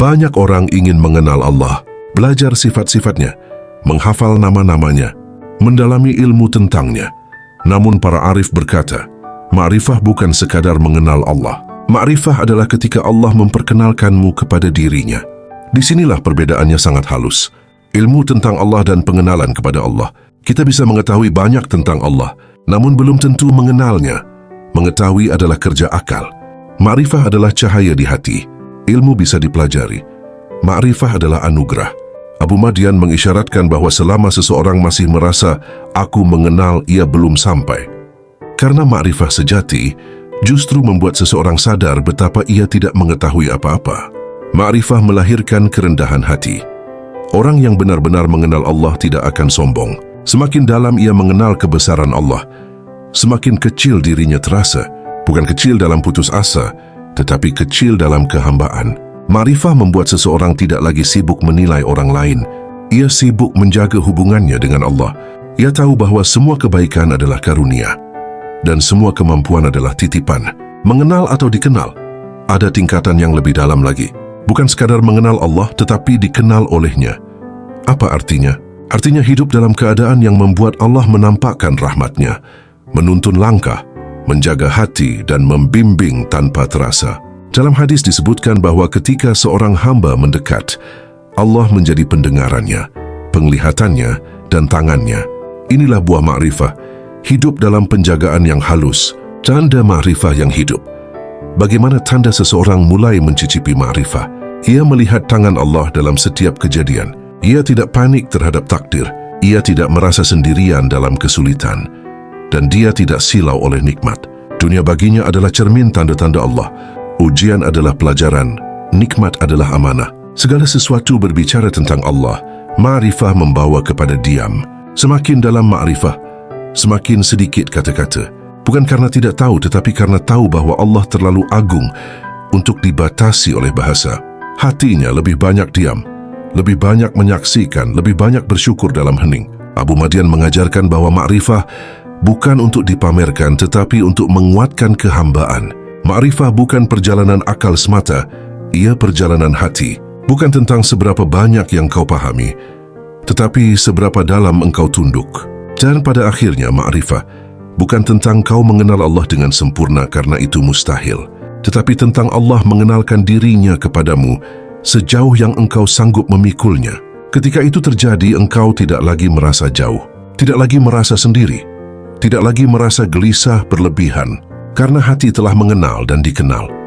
Banyak orang ingin mengenal Allah, belajar sifat-sifatnya, menghafal nama-namanya, mendalami ilmu tentangnya. Namun para arif berkata, ma'rifah bukan sekadar mengenal Allah. Ma'rifah adalah ketika Allah memperkenalkanmu kepada dirinya. Disinilah perbedaannya sangat halus. Ilmu tentang Allah dan pengenalan kepada Allah. Kita bisa mengetahui banyak tentang Allah, namun belum tentu mengenalnya. Mengetahui adalah kerja akal. Ma'rifah adalah cahaya di hati. Ilmu bisa dipelajari. Ma'rifah adalah anugerah. Abu Madian mengisyaratkan bahwa selama seseorang masih merasa aku mengenal, ia belum sampai. Karena ma'rifah sejati justru membuat seseorang sadar betapa ia tidak mengetahui apa-apa. Ma'rifah melahirkan kerendahan hati. Orang yang benar-benar mengenal Allah tidak akan sombong. Semakin dalam ia mengenal kebesaran Allah, semakin kecil dirinya terasa. Bukan kecil dalam putus asa, tetapi kecil dalam kehambaan. Ma'rifah membuat seseorang tidak lagi sibuk menilai orang lain. Ia sibuk menjaga hubungannya dengan Allah. Ia tahu bahwa semua kebaikan adalah karunia dan semua kemampuan adalah titipan. Mengenal atau dikenal, ada tingkatan yang lebih dalam lagi. Bukan sekadar mengenal Allah, tetapi dikenal olehnya. Apa artinya? Artinya hidup dalam keadaan yang membuat Allah menampakkan rahmat-Nya, menuntun langkah, menjaga hati dan membimbing tanpa terasa. Dalam hadis disebutkan bahwa ketika seorang hamba mendekat, Allah menjadi pendengarannya, penglihatannya, dan tangannya. Inilah buah ma'rifah, hidup dalam penjagaan yang halus, tanda ma'rifah yang hidup. Bagaimana tanda seseorang mulai mencicipi ma'rifah? Ia melihat tangan Allah dalam setiap kejadian. Ia tidak panik terhadap takdir. Ia tidak merasa sendirian dalam kesulitan. Dan dia tidak silau oleh nikmat. Dunia baginya adalah cermin tanda-tanda Allah. Ujian adalah pelajaran. Nikmat adalah amanah. Segala sesuatu berbicara tentang Allah. Ma'rifah membawa kepada diam. Semakin dalam ma'rifah, semakin sedikit kata-kata. Bukan karena tidak tahu, tetapi karena tahu bahwa Allah terlalu agung untuk dibatasi oleh bahasa. Hatinya lebih banyak diam, lebih banyak menyaksikan, lebih banyak bersyukur dalam hening. Abu Madian mengajarkan bahwa ma'rifah bukan untuk dipamerkan, tetapi untuk menguatkan kehambaan. Ma'rifah bukan perjalanan akal semata, ia perjalanan hati. Bukan tentang seberapa banyak yang kau pahami, tetapi seberapa dalam engkau tunduk. Dan pada akhirnya ma'rifah bukan tentang kau mengenal Allah dengan sempurna karena itu mustahil, tetapi tentang Allah mengenalkan dirinya kepadamu sejauh yang engkau sanggup memikulnya. Ketika itu terjadi, engkau tidak lagi merasa jauh, tidak lagi merasa sendiri, tidak lagi merasa gelisah berlebihan, karena hati telah mengenal dan dikenal.